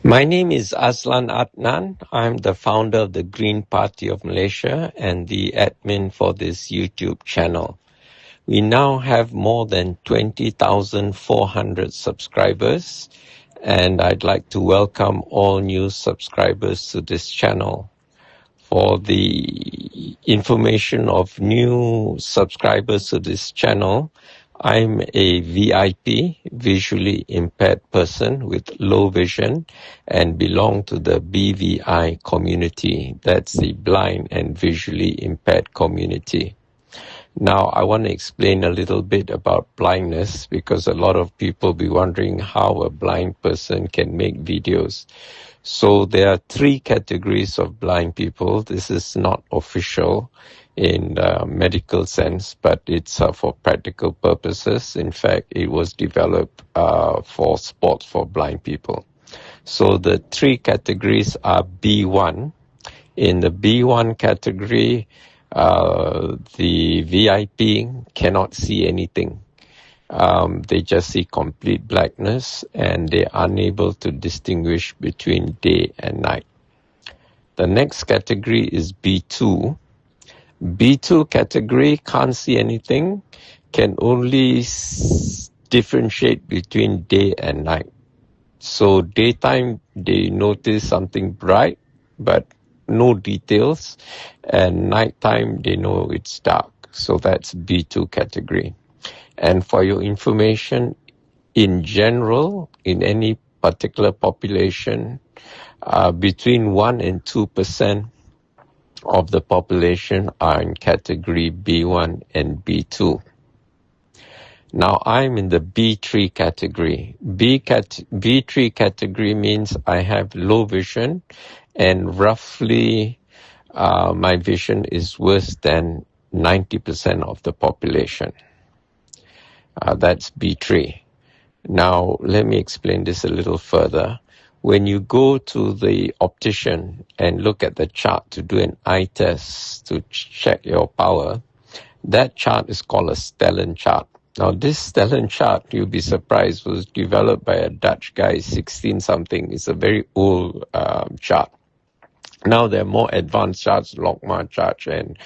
My name is Azlan Adnan. I'm the founder of the Green Party of Malaysia and the admin for this YouTube channel. We now have more than 20,400 subscribers, and I'd like to welcome all new subscribers to this channel. For the information of new subscribers to this channel, I'm a VIP, visually impaired person with low vision, and belong to the BVI community. That's the blind and visually impaired community. Now, I want to explain a little bit about blindness because a lot of people be wondering how a blind person can make videos. So there are three categories of blind people. This is not official in the medical sense, but it's for practical purposes. In fact, it was developed for sports for blind people. So the three categories are B1. In the B1 category, the VIP cannot see anything. They just see complete blackness and they're unable to distinguish between day and night. The next category is B2. B2 category can't see anything, can only differentiate between day and night. So daytime, they notice something bright, but no details, and nighttime, they know it's dark. So that's B2 category. And for your information, in general, in any particular population, between 1 and 2% of the population are in category B1 and B2. Now, I'm in the B3 category. B3 category means I have low vision, and roughly my vision is worse than 90% of the population. That's B3. Now, let me explain this a little further. When you go to the optician and look at the chart to do an eye test to check your power, that chart is called a Stellan chart. Now, this Stellan chart, you'll be surprised, was developed by a Dutch guy, 16-something. It's a very old chart. Now, there are more advanced charts, Logmar chart and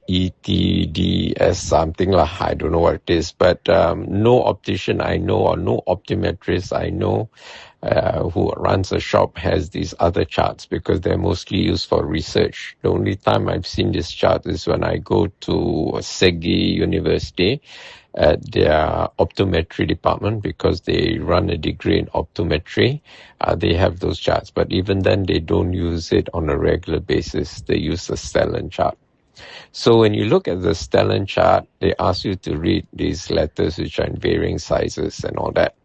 ETDS something like, I don't know what it is, but no optician I know or no optometrist I know who runs a shop has these other charts because they're mostly used for research. The only time I've seen this chart is when I go to Segi University at their optometry department because they run a degree in optometry. They have those charts, but even then they don't use it on a regular basis. They use the Stellan chart. So when you look at the Stellan chart, they ask you to read these letters which are in varying sizes and all that.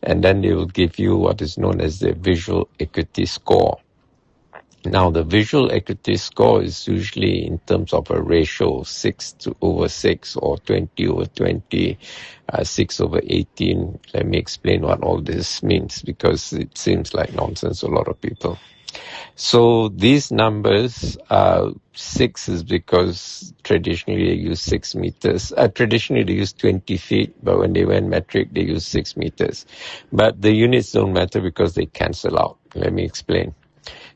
And then they will give you what is known as the visual acuity score. Now, the visual acuity score is usually in terms of a ratio, 6/6 or 20/20, 6/18. Let me explain what all this means because it seems like nonsense to a lot of people. So these numbers, 6 is because traditionally they use 6 meters. Traditionally they use 20 feet, but when they went metric, they use 6 meters. But the units don't matter because they cancel out. Let me explain.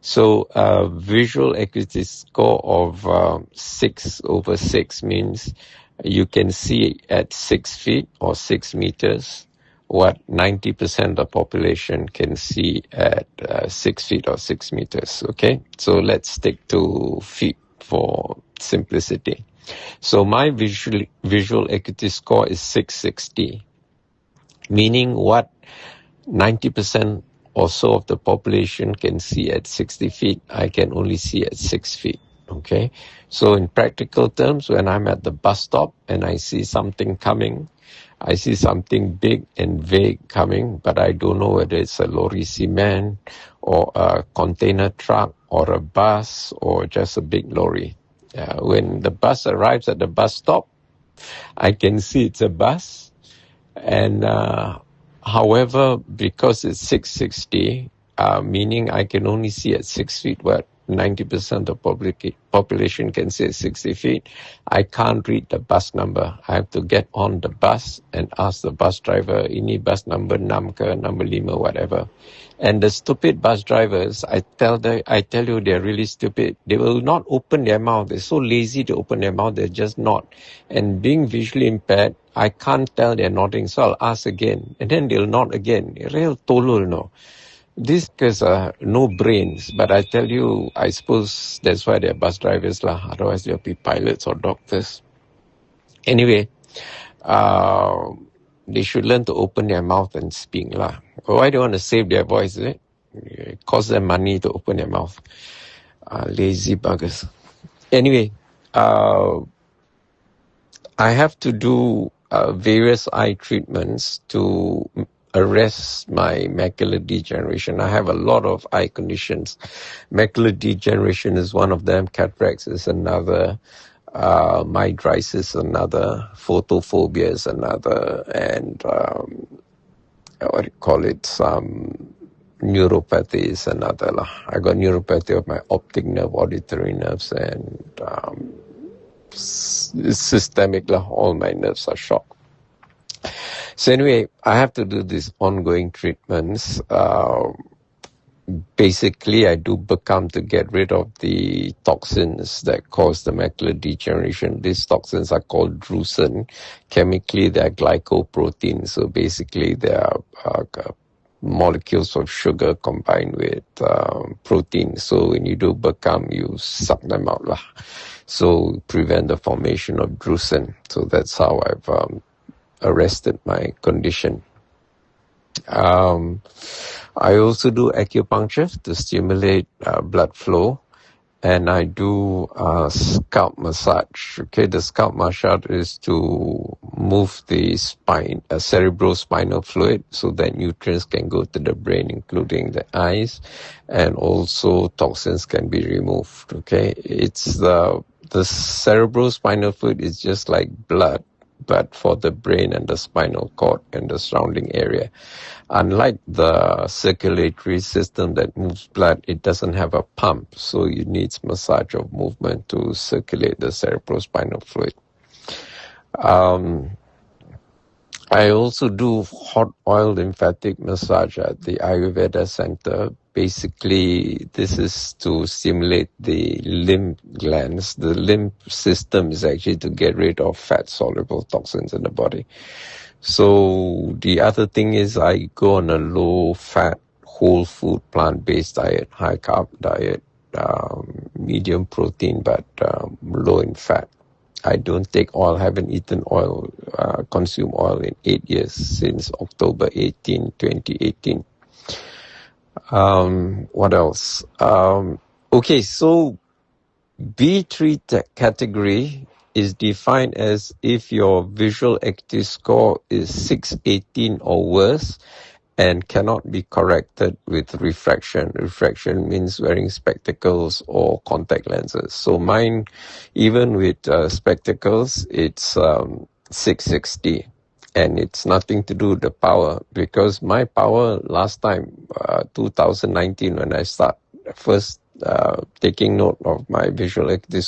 So visual acuity score of 6/6 means you can see at 6 feet or 6 meters what 90% of the population can see at 6 feet or 6 meters, okay? So let's stick to feet for simplicity. So my visual acuity score is 660, meaning what 90% or so of the population can see at 60 feet, I can only see at 6 feet, okay? So in practical terms, when I'm at the bus stop and I see something coming, I see something big and vague coming, but I don't know whether it's a lorry cement or a container truck or a bus or just a big lorry. When the bus arrives at the bus stop, I can see it's a bus. And however, because it's 660, meaning I can only see at 6 feet, but 90% of population can say 60 feet. I can't read the bus number. I have to get on the bus and ask the bus driver, ini bus number 6 ke, number 5, whatever. And the stupid bus drivers, I tell you, they're really stupid. They will not open their mouth. They're so lazy to open their mouth, they're just not. And being visually impaired, I can't tell they're nodding, so I'll ask again. And then they'll nod again. Real tolol, no. These guys are no brains, but I tell you, I suppose that's why they're bus drivers lah. Otherwise they'll be pilots or doctors. Anyway, they should learn to open their mouth and speak lah. Why do they want to save their voice, is it? It costs them money to open their mouth. Lazy buggers. Anyway, I have to do various eye treatments to arrest my macular degeneration. I have a lot of eye conditions. Macular degeneration is one of them. Cataracts is another. Mydritis another. Photophobia is another. And what do you call it? Some neuropathy is another. I got neuropathy of my optic nerve, auditory nerves, and it's systemic. All my nerves are shocked. So anyway, I have to do these ongoing treatments. Basically, I do Bekam to get rid of the toxins that cause the macular degeneration. These toxins are called drusen. Chemically, they are glycoproteins. So basically, they are molecules of sugar combined with protein. So when you do Bekam, you suck them out. So prevent the formation of drusen. So that's how I've arrested my condition. I also do acupuncture to stimulate blood flow, and I do scalp massage. Okay, the scalp massage is to move the spine, cerebrospinal fluid, so that nutrients can go to the brain, including the eyes, and also toxins can be removed. Okay, it's the cerebrospinal fluid is just like blood, but for the brain and the spinal cord and the surrounding area. Unlike the circulatory system that moves blood, it doesn't have a pump, so it needs massage of movement to circulate the cerebrospinal fluid. I also do hot oil lymphatic massage at the Ayurveda Center. Basically, this is to stimulate the lymph glands. The lymph system is actually to get rid of fat-soluble toxins in the body. So the other thing is I go on a low-fat, whole food, plant-based diet, high-carb diet, medium protein, but low in fat. I don't take oil, haven't eaten oil, consumed oil in 8 years, since October 18, 2018. What else? Okay, so B3 category is defined as if your visual acuity score is 618 or worse and cannot be corrected with refraction. Refraction means wearing spectacles or contact lenses. So mine, even with spectacles, it's 660. And it's nothing to do with the power, because my power last time, 2019, when I first taking note of my visual acuity,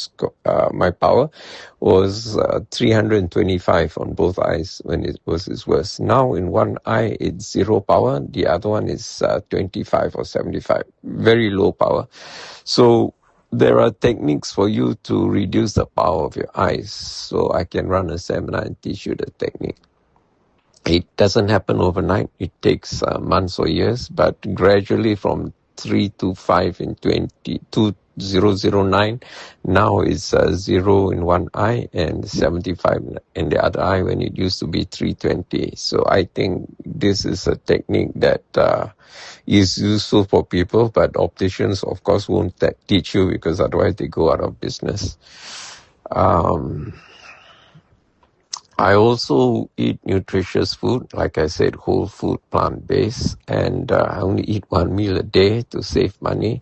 my power was 325 on both eyes when it was its worst. Now in one eye it's 0 power, the other one is 25 or 75, very low power. So there are techniques for you to reduce the power of your eyes. So I can run a seminar and teach you the technique. It doesn't happen overnight. It takes months or years, but gradually from 3 to 5 in 2009, now it's 0 in one eye and 75 in the other eye, when it used to be 320. So I think this is a technique that is useful for people, but opticians, of course, won't teach you, because otherwise they go out of business. I also eat nutritious food, like I said, whole food, plant-based, and I only eat one meal a day to save money,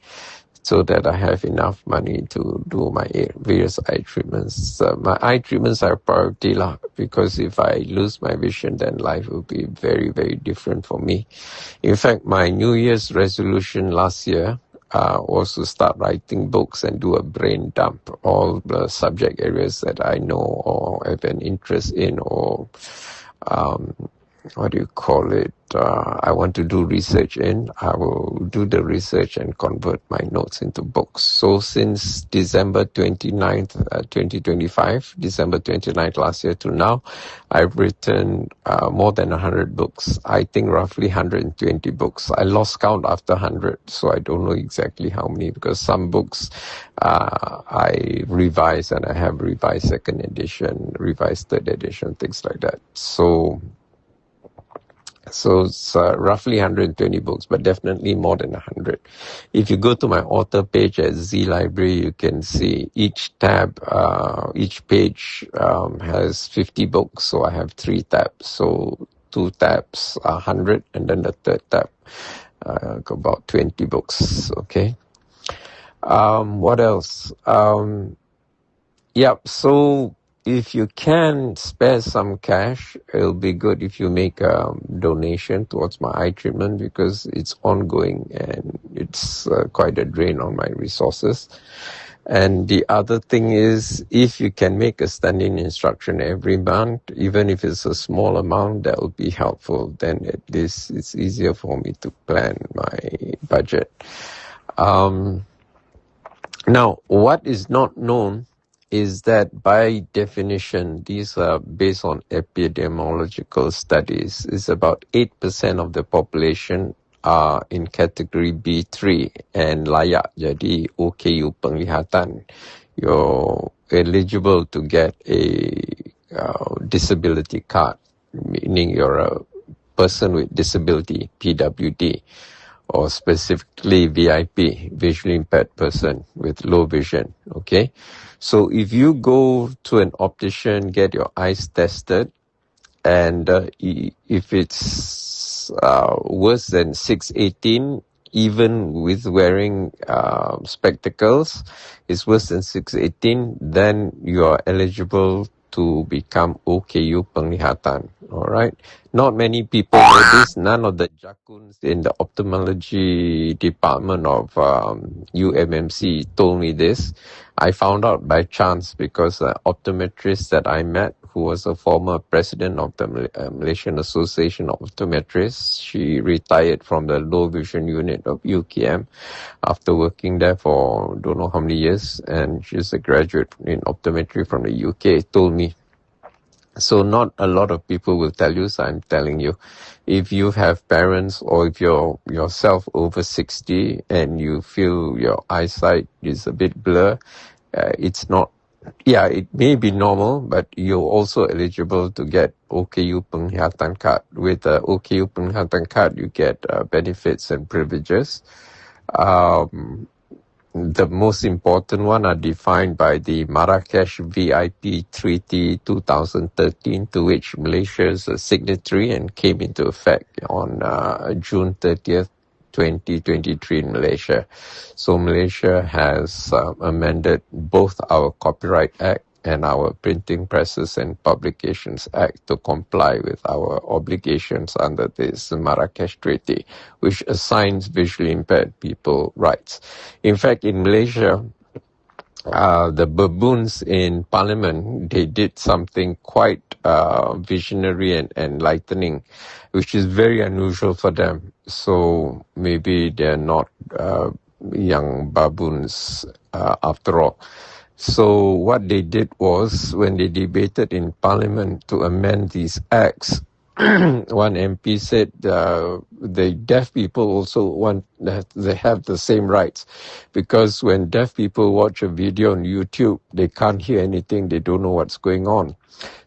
so that I have enough money to do my various eye treatments. My eye treatments are a priority, because if I lose my vision, then life will be very, very different for me. In fact, my New Year's resolution last year, was to start writing books and do a brain dump, all the subject areas that I know or have an interest in, or what do you call it, I want to do research in. I will do the research and convert my notes into books. So since December 29th, 2025, December 29th last year to now, I've written more than 100 books. I think roughly 120 books. I lost count after 100, so I don't know exactly how many, because some books I revise, and I have revised second edition, revised third edition, things like that. So it's roughly 120 books, but definitely more than 100. If you go to my author page at Z Library, you can see each tab, each page has 50 books. So I have 3 tabs. So 2 tabs are 100, and then the third tab, about 20 books. Okay. What else? Yep. So if you can spare some cash, it'll be good if you make a donation towards my eye treatment, because it's ongoing and it's quite a drain on my resources. And the other thing is, if you can make a standing instruction every month, even if it's a small amount, that will be helpful. Then at least it's easier for me to plan my budget. Now, what is not known is that by definition, these are based on epidemiological studies, is about 8% of the population are in category B3 and layak jadi OKU penglihatan. You're eligible to get a disability card, meaning you're a person with disability, PWD, or specifically VIP, visually impaired person with low vision, okay? So if you go to an optician, get your eyes tested, and if it's worse than 618, even with wearing spectacles, it's worse than 618, then you are eligible to become OKU penglihatan, all right? Not many people know this. None of the jakuns in the ophthalmology department of UMMC told me this. I found out by chance because an optometrist that I met, who was a former president of the Malaysian Association of Optometrists, she retired from the low vision unit of UKM after working there for don't know how many years, and she's a graduate in optometry from the UK, told me. So not a lot of people will tell you, so I'm telling you. If you have parents, or if you're yourself over 60 and you feel your eyesight is a bit blur, it's not, yeah, it may be normal, but you're also eligible to get OKU penglihatan card. With the OKU penglihatan card, you get benefits and privileges. The most important one are defined by the Marrakesh VIP Treaty 2013, to which Malaysia is a signatory and came into effect on June 30th, 2023 in Malaysia. So Malaysia has amended both our Copyright Act and our Printing Presses and Publications Act to comply with our obligations under this Marrakesh Treaty, which assigns visually impaired people rights. In fact, in Malaysia, the baboons in Parliament, they did something quite visionary and enlightening, which is very unusual for them. So maybe they're not young baboons after all. So what they did was, when they debated in Parliament to amend these acts, one MP said the deaf people also want that they have the same rights, because when deaf people watch a video on YouTube, they can't hear anything, they don't know what's going on.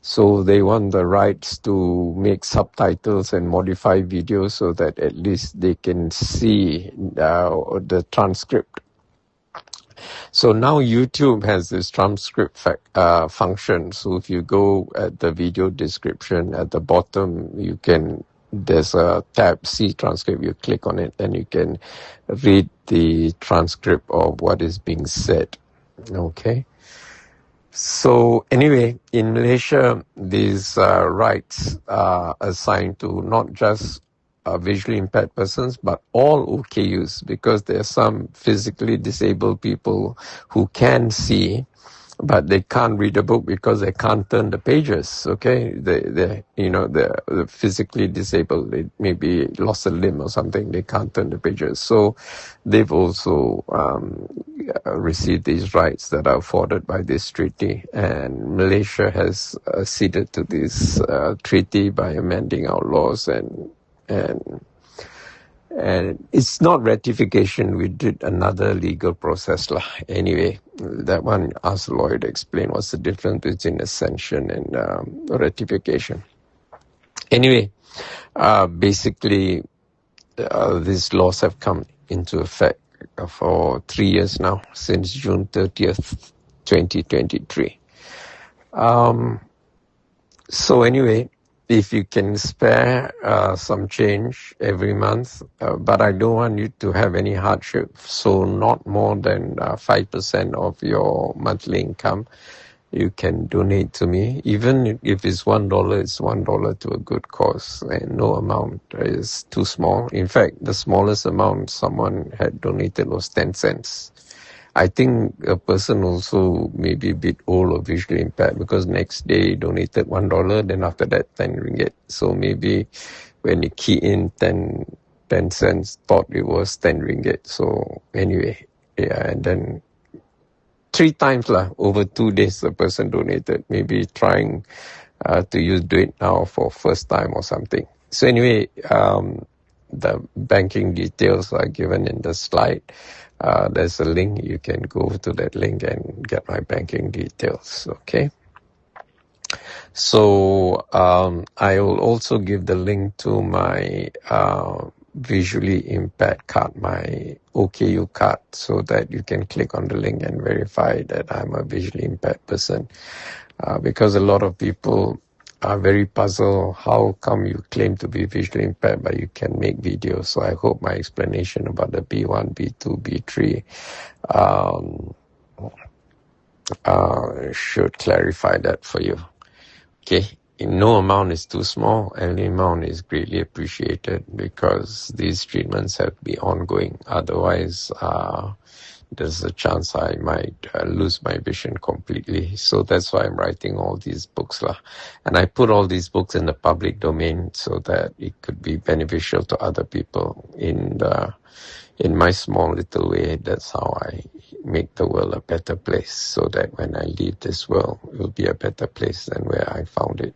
So they want the rights to make subtitles and modify videos so that at least they can see the transcript. So now YouTube has this transcript function. So if you go at the video description at the bottom, there's a tab, See Transcript. You click on it and you can read the transcript of what is being said. Okay. So anyway, in Malaysia, these rights are assigned to not just visually impaired persons, but all OKUs, because there are some physically disabled people who can see, but they can't read a book because they can't turn the pages. Okay, they're physically disabled. They maybe lost a limb or something. They can't turn the pages. So they've also received these rights that are afforded by this treaty. And Malaysia has acceded to this treaty by amending our laws and it's not ratification. We did another legal process lah. Anyway, that one asked the lawyer to explain what's the difference between ascension and ratification. Anyway, basically, these laws have come into effect for 3 years now, since June 30th, 2023. So anyway, if you can spare some change every month, but I don't want you to have any hardship, so not more than 5% of your monthly income, you can donate to me. Even if it's $1, it's $1 to a good cause, and no amount is too small. In fact, the smallest amount someone had donated was 10 cents. I think a person also may be a bit old or visually impaired, because next day he donated $1, then after that 10 ringgit. So maybe when you key in 10 cents, thought it was 10 ringgit. So anyway, yeah, and then 3 times over 2 days the person donated, maybe trying to do it now for first time or something. So anyway, the banking details are given in the slide. There's a link. You can go to that link and get my banking details. Okay. So I will also give the link to my visually impaired card, my OKU card, so that you can click on the link and verify that I'm a visually impaired person. Because a lot of people are very puzzled. How come you claim to be visually impaired but you can make videos? So I hope my explanation about the B1, B2, B3 should clarify that for you. Okay, no amount is too small. Any amount is greatly appreciated, because these treatments have to be ongoing. Otherwise, there's a chance I might lose my vision completely. So that's why I'm writing all these books lah. And I put all these books in the public domain so that it could be beneficial to other people in my small little way. That's how I make the world a better place, so that when I leave this world, it will be a better place than where I found it.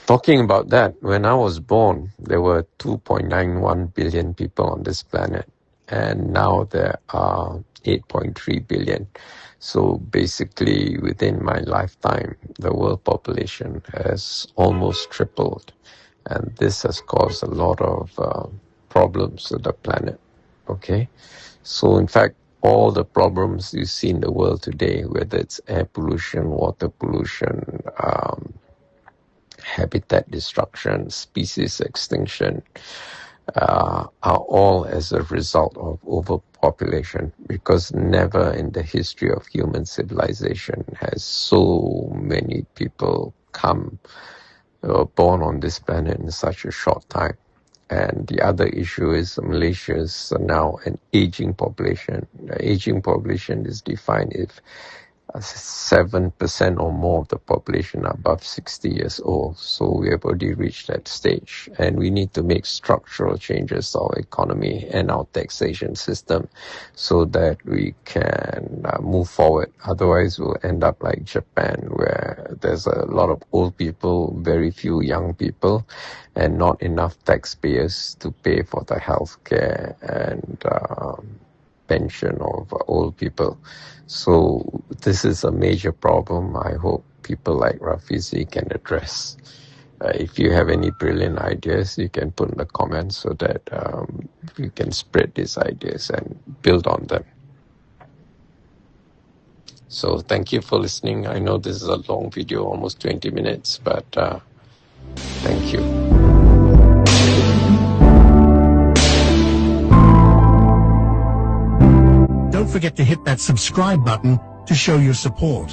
Talking about that, when I was born, there were 2.91 billion people on this planet, and now there are 8.3 billion. So basically, within my lifetime, the world population has almost tripled, and this has caused a lot of problems to the planet. Okay, so in fact, all the problems you see in the world today, whether it's air pollution, water pollution, habitat destruction, species extinction, are all as a result of overpopulation, because never in the history of human civilization has so many people born on this planet in such a short time. And the other issue is Malaysia is now an aging population. The aging population is defined if 7% or more of the population are above 60 years old. So we have already reached that stage, and we need to make structural changes to our economy and our taxation system so that we can move forward. Otherwise, we'll end up like Japan, where there's a lot of old people, very few young people, and not enough taxpayers to pay for the healthcare and pension of old people. So this is a major problem I hope people like Rafizi can address. If you have any brilliant ideas, you can put in the comments so that you can spread these ideas and build on them. So thank you for listening. I know this is a long video, almost 20 minutes, but thank you. Don't forget to hit that subscribe button to show your support.